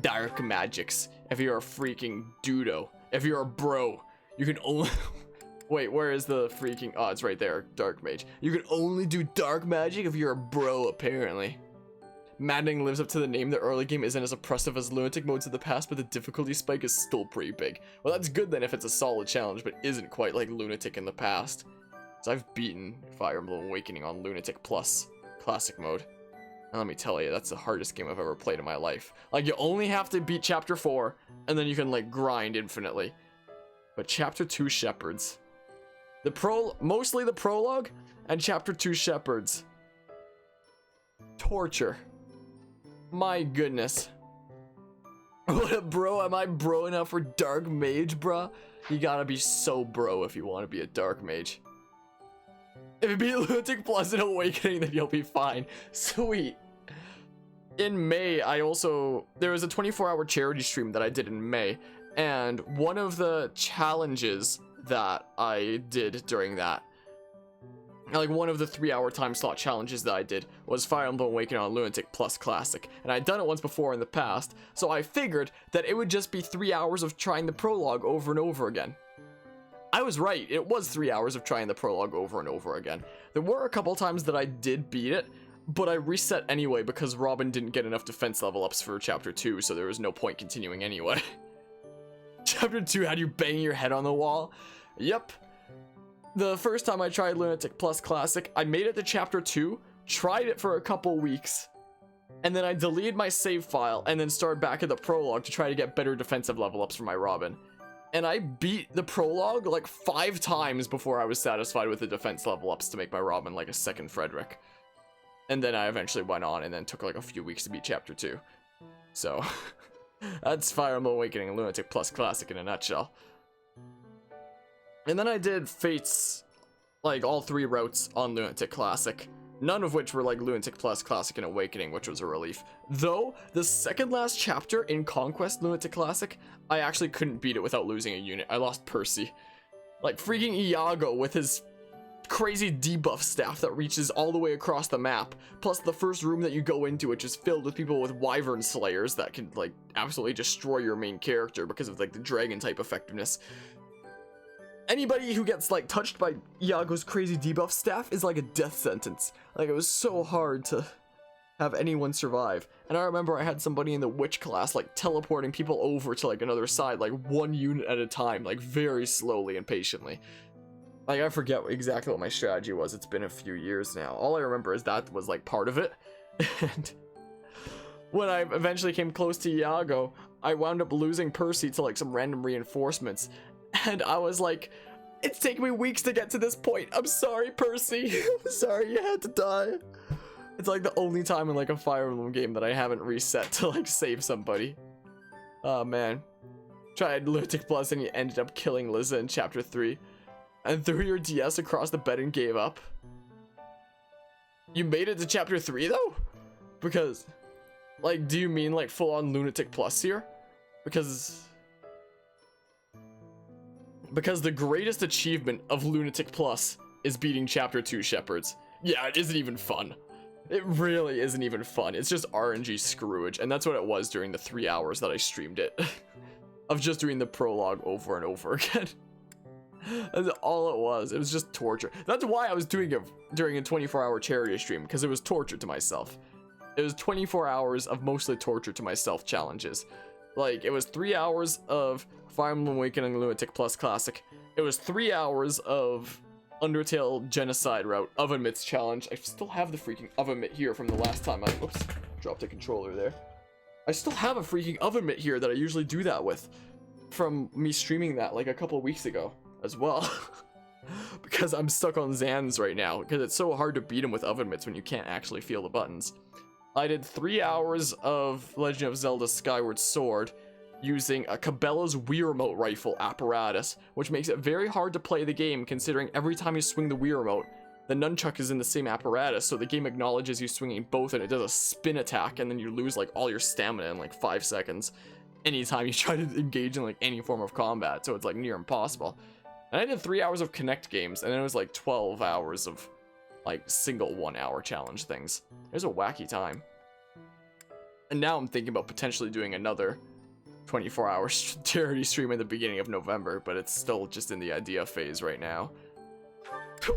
dark magics if you're a freaking dudo. If you're a bro, you can only... Wait, where is the freaking... Oh, it's right there. Dark mage. You can only do dark magic if you're a bro, apparently. Maddening lives up to the name. The early game isn't as oppressive as lunatic modes of the past, but the difficulty spike is still pretty big. Well, that's good then if it's a solid challenge, but isn't quite like lunatic in the past. So I've beaten Fire Emblem Awakening on Lunatic Plus Classic mode. And let me tell you, that's the hardest game I've ever played in my life. Like, you only have to beat Chapter 4, and then you can, like, grind infinitely. But Chapter 2 Shepherds. Mostly the prologue, and Chapter 2 Shepherds. Torture. My goodness. What a bro. Am I bro enough for Dark Mage, bruh? You gotta be so bro if you want to be a Dark Mage. If you beat Lunatic Plus in Awakening, then you'll be fine. Sweet. In May, there was a 24-hour charity stream that I did in May, and one of the challenges that I did during that, like one of the 3-hour time slot challenges that I did, was Fire Emblem Awakening on Lunatic Plus Classic, and I'd done it once before in the past, so I figured that it would just be 3 hours of trying the prologue over and over again. I was right, it was 3 hours of trying the prologue over and over again. There were a couple times that I did beat it, but I reset anyway because Robin didn't get enough defense level ups for Chapter 2, so there was no point continuing anyway. Chapter 2 had you banging your head on the wall? Yep. The first time I tried Lunatic Plus Classic, I made it to Chapter 2, tried it for a couple weeks, and then I deleted my save file and then started back at the prologue to try to get better defensive level ups for my Robin. And I beat the prologue like 5 times before I was satisfied with the defense level ups to make my Robin like a second Frederick. And then I eventually went on and then took like a few weeks to beat Chapter 2. So, that's Fire Emblem Awakening Lunatic Plus Classic in a nutshell. And then I did Fates, like all 3 routes on Lunatic Classic. None of which were like Lunatic Plus Classic and Awakening, which was a relief. Though, the second last chapter in Conquest Lunatic Classic, I actually couldn't beat it without losing a unit. I lost Percy. Like freaking Iago with his crazy debuff staff that reaches all the way across the map. Plus the first room that you go into, which is filled with people with Wyvern Slayers that can like absolutely destroy your main character because of like the dragon type effectiveness. Anybody who gets like touched by Iago's crazy debuff staff is like a death sentence. Like it was so hard to have anyone survive. And I remember I had somebody in the witch class like teleporting people over to like another side, like 1 unit at a time, like very slowly and patiently. Like I forget exactly what my strategy was. It's been a few years now. All I remember is that was like part of it. And when I eventually came close to Iago, I wound up losing Percy to like some random reinforcements. And I was like, it's taken me weeks to get to this point. I'm sorry, Percy. I'm sorry you had to die. It's like the only time in like a Fire Emblem game that I haven't reset to like save somebody. Oh man. Tried Lunatic Plus and you ended up killing Liza in Chapter 3. And threw your DS across the bed and gave up. You made it to Chapter 3 though? Because, like, do you mean like full on Lunatic Plus here? Because the greatest achievement of Lunatic Plus is beating Chapter 2 Shepherds. Yeah, it isn't even fun. It really isn't even fun. It's just RNG screwage, and that's what it was during the 3 hours that I streamed it. Of just doing the prologue over and over again. That's all it was. It was just torture. That's why I was doing it during a 24-hour charity stream, because it was torture to myself. It was 24 hours of mostly torture to myself challenges. Like, it was 3 hours of Fire Emblem Awakening Lunatic Plus Classic. It was 3 hours of Undertale Genocide route, Oven Mitts challenge. I still have the freaking Oven Mitt here from the last time I, oops, dropped a controller there. I still have a freaking Oven Mitt here that I usually do that with from me streaming that like a couple weeks ago as well. Because I'm stuck on Zan's right now, because it's so hard to beat him with Oven Mitts when you can't actually feel the buttons. I did 3 hours of Legend of Zelda Skyward Sword, using a Cabela's Wii Remote rifle apparatus, which makes it very hard to play the game considering every time you swing the Wii Remote, the nunchuck is in the same apparatus, so the game acknowledges you swinging both and it does a spin attack, and then you lose like all your stamina in like 5 seconds anytime you try to engage in like any form of combat, so it's like near impossible. And I did 3 hours of Connect games, and then it was like 12 hours of like single 1 hour challenge things. It was a wacky time. And now I'm thinking about potentially doing another 24-hour charity stream at the beginning of November, but it's still just in the idea phase right now.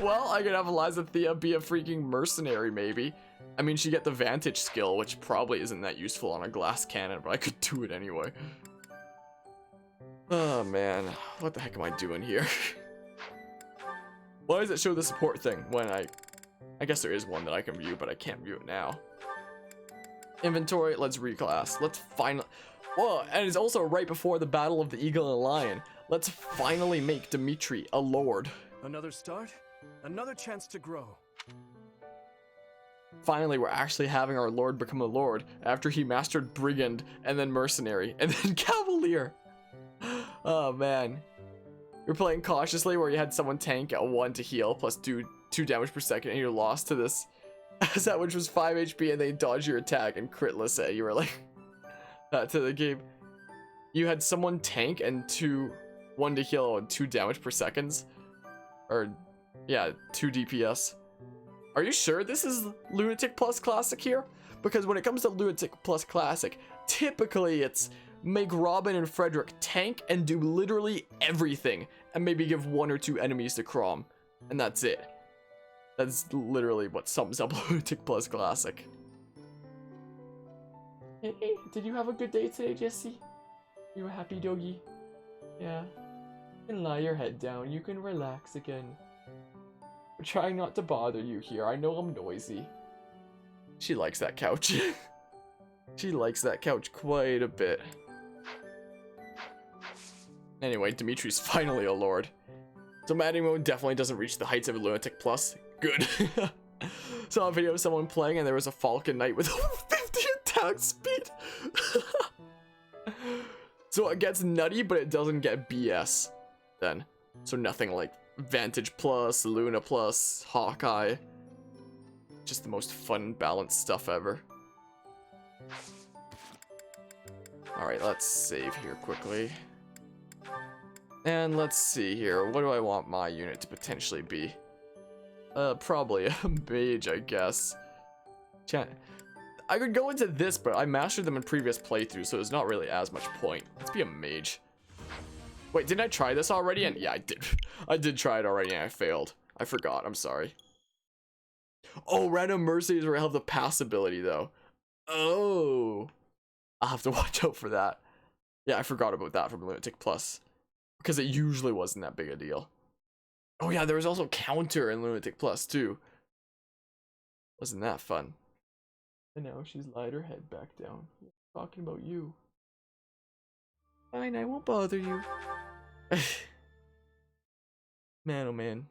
Well, I could have Eliza Thea be a freaking mercenary, maybe. I mean, she get the vantage skill, which probably isn't that useful on a glass cannon, but I could do it anyway. Oh, man. What the heck am I doing here? Why does it show the support thing when I guess there is one that I can view, but I can't view it now. Inventory, let's reclass. Let's finally... Whoa, and it's also right before the Battle of the Eagle and Lion. Let's finally make Dimitri a lord. Another start? Another chance to grow. Finally, we're actually having our lord become a lord after he mastered Brigand and then Mercenary and then Cavalier. Oh man. You're playing cautiously where you had someone tank at 1 to heal plus 2 damage per second and you're lost to this that which was 5 HP and they dodge your attack and critless it. You were like to the game. You had someone tank and 1 to heal and 2 damage per seconds. Or yeah, 2 DPS. Are you sure this is Lunatic Plus Classic here? Because when it comes to Lunatic Plus Classic, typically it's make Robin and Frederick tank and do literally everything, and maybe give 1 or 2 enemies to Crom, and that's it. That's literally what sums up Lunatic Plus Classic. Hey, did you have a good day today, Jesse? You a happy doggy? Yeah. You can lie your head down, you can relax again. We're trying not to bother you here, I know I'm noisy. She likes that couch. She likes that couch quite a bit. Anyway, Dimitri's finally a lord. So Maddening mode definitely doesn't reach the heights of Lunatic Plus. Good. Saw a video of someone playing and there was a Falcon Knight with 50 attack speed. So it gets nutty, but it doesn't get BS then. So nothing like Vantage Plus, Luna Plus, Hawkeye. Just the most fun, balanced stuff ever. Alright, let's save here quickly. And let's see here. What do I want my unit to potentially be? Probably a mage, I guess. I could go into this, but I mastered them in previous playthroughs, so there's not really as much point. Let's be a mage. Wait, didn't I try this already? And yeah, I did. I did try it already and I failed. I forgot, I'm sorry. Oh, random mercenaries where I have the pass ability though. Oh. I'll have to watch out for that. Yeah, I forgot about that from Lunatic Plus. Because it usually wasn't that big a deal. Oh yeah, there was also counter in Lunatic Plus too. Wasn't that fun? And now she's lied her head back down. Talking about you. Fine, I won't bother you. Man, oh man.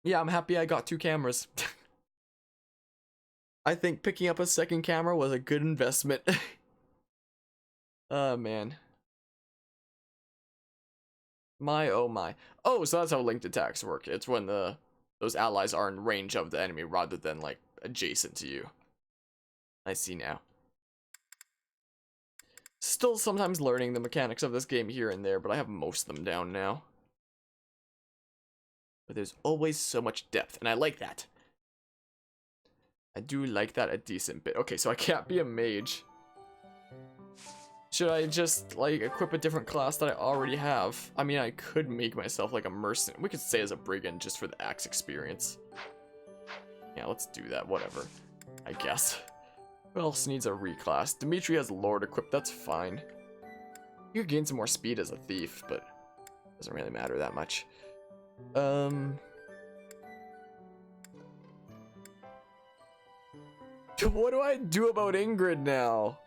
Yeah, I'm happy I got 2 cameras. I think picking up a second camera was a good investment. Oh man. My oh my. Oh, so that's how linked attacks work. It's when those allies are in range of the enemy rather than like adjacent to you. I see now. Still sometimes learning the mechanics of this game here and there, but I have most of them down now. But there's always so much depth, and I like that. I do like that a decent bit. Okay, so I can't be a mage. Should I just, like, equip a different class that I already have? I mean, I could make myself, like, a mercenary. We could stay as a brigand just for the axe experience. Yeah, let's do that. Whatever. I guess. Who else needs a reclass? Dimitri has Lord equipped. That's fine. You could gain some more speed as a thief, but it doesn't really matter that much. What do I do about Ingrid now?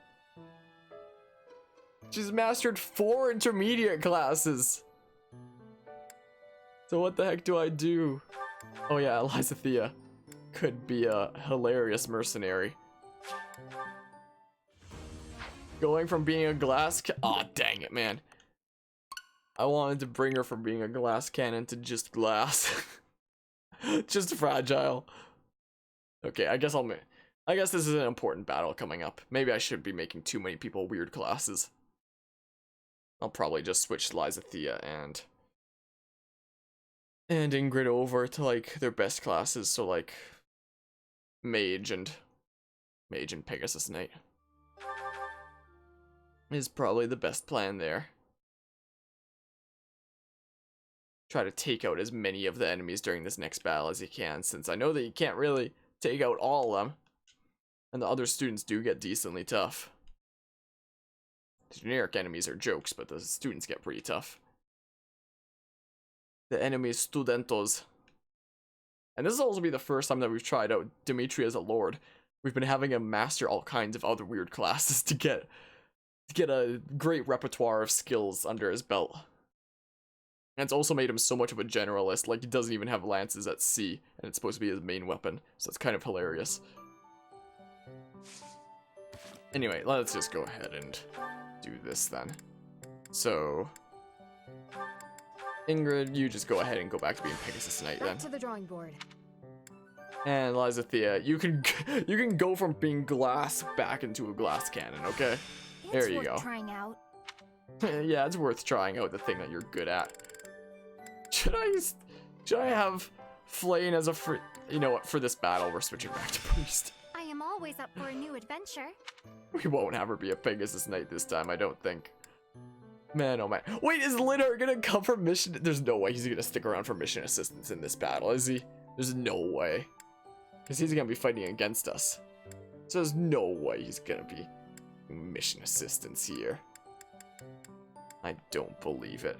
She's mastered 4 intermediate classes. So what the heck do I do? Oh yeah, Eliza Thea could be a hilarious mercenary. Going from being a glass Aw, dang it, man. I wanted to bring her from being a glass cannon to just glass. Just fragile. Okay, I guess this is an important battle coming up. Maybe I should be making too many people weird classes. I'll probably just switch Lysithea and Ingrid over to like their best classes, so like Mage and Pegasus Knight is probably the best plan there. Try to take out as many of the enemies during this next battle as you can, since I know that you can't really take out all of them. And the other students do get decently tough. The generic enemies are jokes, but the students get pretty tough. The enemy studentos. And this will also be the first time that we've tried out Dimitri as a lord. We've been having him master all kinds of other weird classes to get a great repertoire of skills under his belt. And it's also made him so much of a generalist, like he doesn't even have lances at sea, and it's supposed to be his main weapon, so it's kind of hilarious. Anyway, let's just go ahead and do this then. So, Ingrid, you just go ahead and go back to being Pegasus Knight then. Back to the drawing board. And Lysithea, you can go from being glass back into a glass cannon, okay? There you go. Trying out. Yeah, it's worth trying out the thing that you're good at. Should I have Flayn as a you know what, for this battle we're switching back to Priest. I am always up for a new adventure. We won't have her be a Pegasus Knight this time, I don't think. Man, oh man. Wait, is Lidar gonna come for mission? There's no way he's gonna stick around for mission assistance in this battle, is he? There's no way. Because he's gonna be fighting against us. So there's no way he's gonna be mission assistance here. I don't believe it.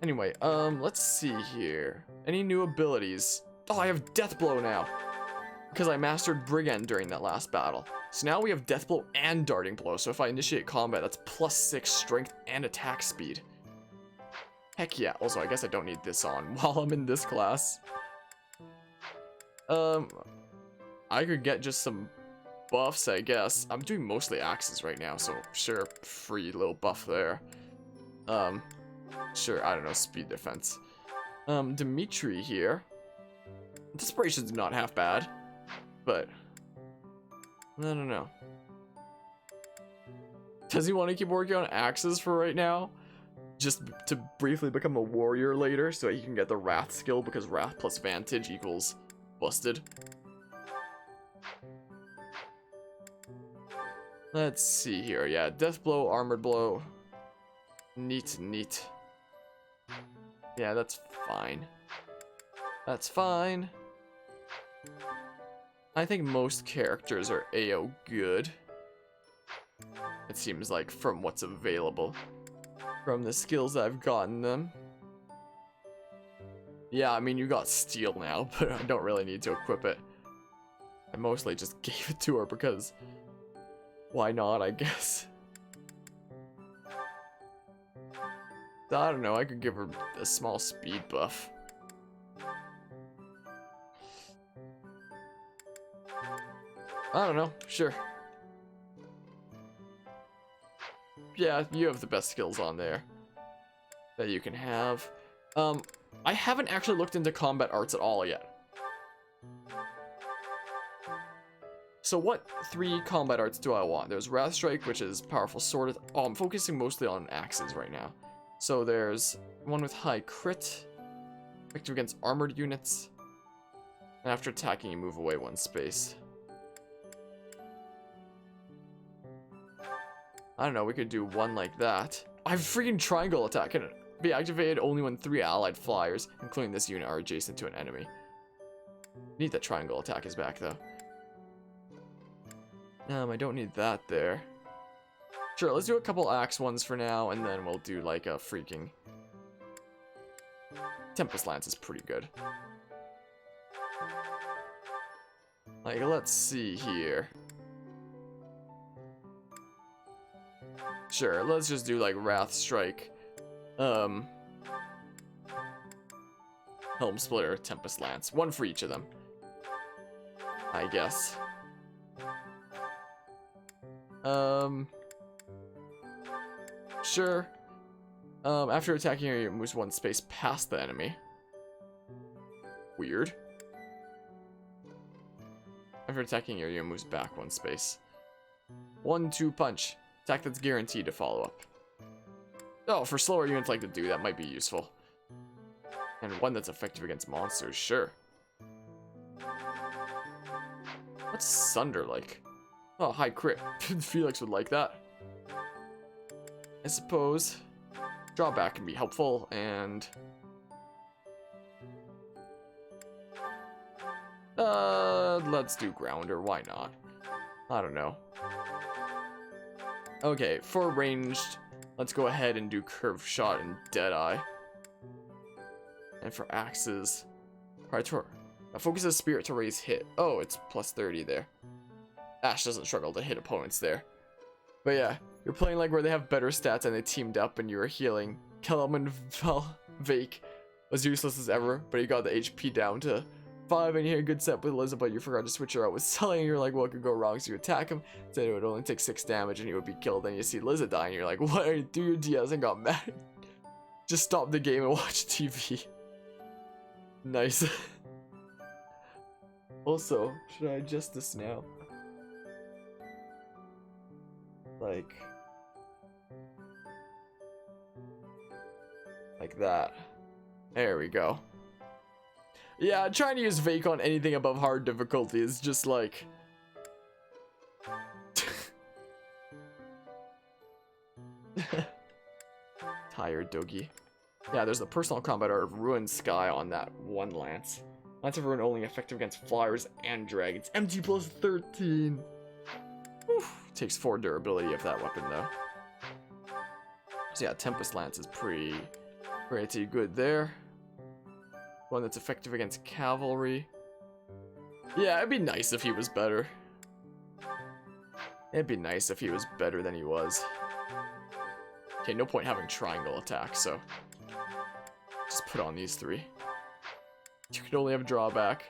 Anyway, let's see here. Any new abilities? Oh, I have Death Blow now. Because I mastered Brigand during that last battle. So now we have Death Blow and Darting Blow. So if I initiate combat, that's +6 strength and attack speed. Heck yeah. Also, I guess I don't need this on while I'm in this class. I could get just some buffs, I guess. I'm doing mostly axes right now, so sure, free little buff there. Sure, I don't know, speed defense. Dimitri here. Desperation's not half bad, but I don't know. Does he want to keep working on axes for right now? Just to briefly become a warrior later so he can get the Wrath skill, because Wrath plus Vantage equals busted. Let's see here. Yeah, Death Blow, Armored Blow. Neat, neat. Yeah, that's fine. That's fine. I think most characters are AO good. It seems like from what's available. From the skills I've gotten them. Yeah, I mean, you got Steel now, but I don't really need to equip it. I mostly just gave it to her because why not, I guess. I don't know, I could give her a small speed buff. I don't know, sure. Yeah, you have the best skills on there that you can have. I haven't actually looked into combat arts at all yet. So what 3 combat arts do I want? There's Wrath Strike, which is powerful sword. Oh, I'm focusing mostly on axes right now. So there's one with high crit, effective against armored units, and after attacking you move away 1 space. I don't know, we could do one like that. I have freaking triangle attack. Can it be activated only when 3 allied flyers, including this unit, are adjacent to an enemy? Need that triangle attack is back though. I don't need that there. Sure, let's do a couple axe ones for now, and then we'll do like a freaking... Tempest Lance is pretty good. Like, let's see here. Sure, let's just do like Wrath Strike, Helm Splitter, Tempest Lance. 1 for each of them, I guess. Sure. After attacking area, moves one space past the enemy. Weird. After attacking area, moves back one space. 1-2 punch. Attack that's guaranteed to follow up. Oh, for slower units like to do, that might be useful. And one that's effective against monsters, sure. What's Sunder like? Oh, high crit. Felix would like that. I suppose. Drawback can be helpful, and... let's do Grounder, why not? I don't know. Okay, for ranged, let's go ahead and do Curved Shot and Deadeye. And for axes, focuses Spirit to raise hit. Oh, it's plus 30 there. Ash doesn't struggle to hit opponents there. But yeah, you're playing like where they have better stats and they teamed up and you were healing. Kellerman Vake was useless as ever, but he got the HP down to 5 and you had a good set with Liza, but you forgot to switch her out with Sully and you're like, what could go wrong? So you attack him, said it would only take 6 damage and he would be killed. Then you see Liza dying, you're like, what? You threw your DS and got mad. Just stop the game and watch TV. Nice. Also, should I adjust this now? Like that. There we go. Yeah, trying to use Vake on anything above hard difficulty is just like... Tired Doggy. Yeah, there's the personal combat art of Ruined Sky on that one Lance. Lance of Ruin only effective against flyers and dragons. MT plus 13. Oof. Takes 4 durability of that weapon though. So yeah, Tempest Lance is pretty good there. One that's effective against cavalry. Yeah, it'd be nice if he was better. It'd be nice if he was better than he was. Okay, no point having triangle attack, so just put on these 3. You could only have drawback.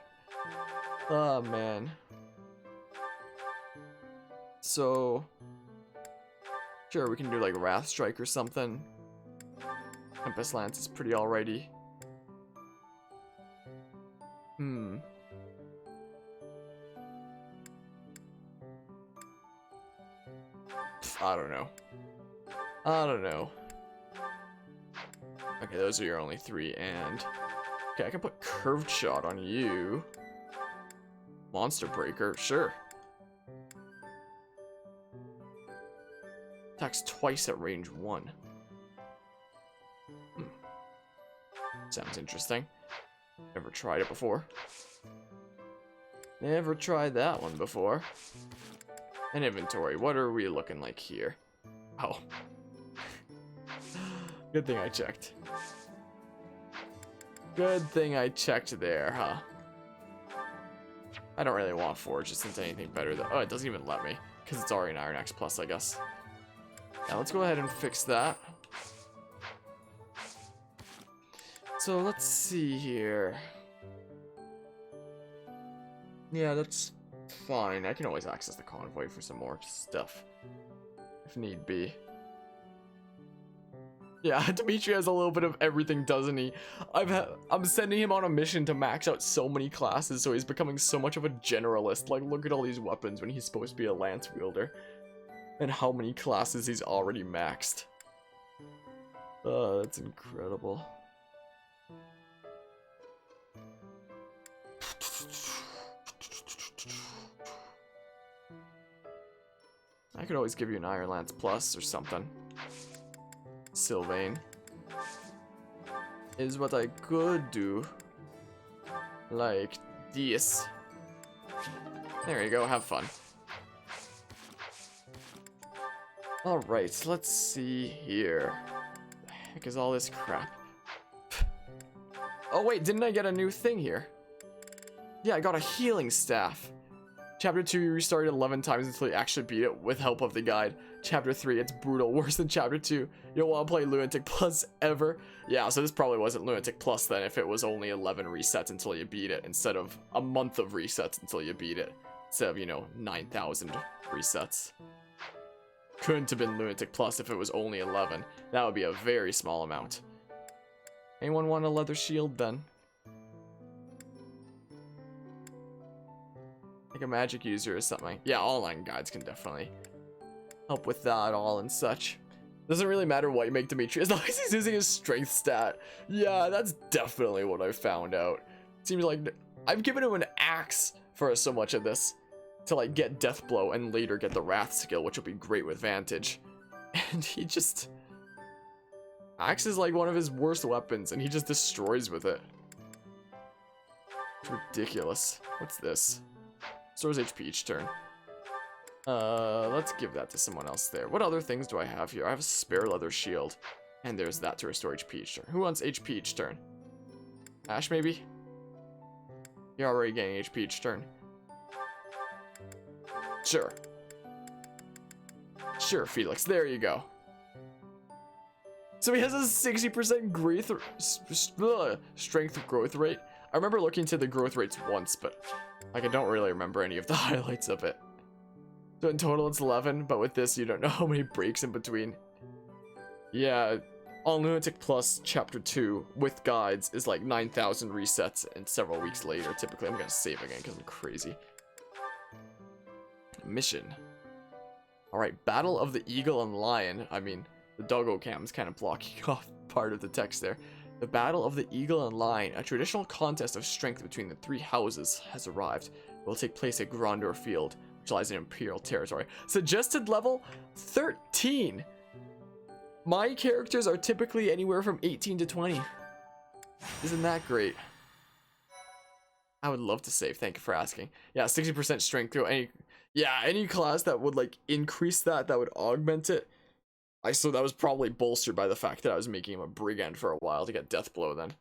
Oh man. So sure, we can do like Wrath Strike or something. Tempest Lance is pretty alrighty. I don't know. Okay, those are your only 3, and... Okay, I can put Curved Shot on you. Monster Breaker, sure. Attacks twice at range 1. Sounds interesting. Never tried it before. Never tried that one before. And inventory, what are we looking like here? Oh. Good thing I checked. Good thing I checked there, huh? I don't really want Forge just into anything better though. Oh, it doesn't even let me, because it's already an Iron Axe Plus, I guess. Now let's go ahead and fix that. So let's see here. Yeah, that's fine. I can always access the convoy for some more stuff if need be. Yeah, Dimitri has a little bit of everything, doesn't he? I'm sending him on a mission to max out so many classes, so he's becoming so much of a generalist. Like, look at all these weapons when he's supposed to be a lance wielder. And how many classes he's already maxed. That's incredible. I could always give you an Iron Lance Plus or something. Sylvain is what I could do. Like this. There you go, have fun. Alright, let's see here. The heck is all this crap? Oh wait, didn't I get a new thing here? Yeah, I got a healing staff. Chapter 2, you restarted 11 times until you actually beat it with help of the guide. Chapter 3, it's brutal, worse than Chapter 2. You don't want to play Lunatic Plus ever. Yeah, so this probably wasn't Lunatic Plus then if it was only 11 resets until you beat it, instead of a month of resets until you beat it. Instead of, you know, 9,000 resets. Couldn't have been Lunatic Plus if it was only 11. That would be a very small amount. Anyone want a leather shield then? Like a magic user or something. Yeah, online guides can definitely help with that all and such. Doesn't really matter what you make Dimitri, as long as he's using his strength stat. Yeah, that's definitely what I found out. Seems like I've given him an axe for so much of this to like get Death Blow and later get the Wrath skill, which will be great with Vantage. And he just... Axe is like one of his worst weapons, and he just destroys with it. It's ridiculous. What's this? Stores HP each turn. Let's give that to someone else there. What other things do I have here? I have a spare leather shield. And there's that to restore HP each turn. Who wants HP each turn? Ash, maybe? You're already getting HP each turn. Sure. Sure, Felix. There you go. So he has a 60% strength growth rate. I remember looking into the growth rates once, but like I don't really remember any of the highlights of it. So in total it's 11, but with this you don't know how many breaks in between. Yeah, on Lunatic Plus Chapter 2 with guides is like 9,000 resets and several weeks later. Typically, I'm gonna save again because I'm crazy. Mission. Alright, Battle of the Eagle and Lion. I mean, the doggo cam is kind of blocking off part of the text there. The Battle of the Eagle and Lion, a traditional contest of strength between the three houses, has arrived. It will take place at Grandeur Field, which lies in Imperial territory. Suggested level 13. My characters are typically anywhere from 18 to 20. Isn't that great? I would love to save. Thank you for asking. Yeah, 60% strength through any class that would like increase that would augment it. So that was probably bolstered by the fact that I was making him a brigand for a while to get Death Blow then.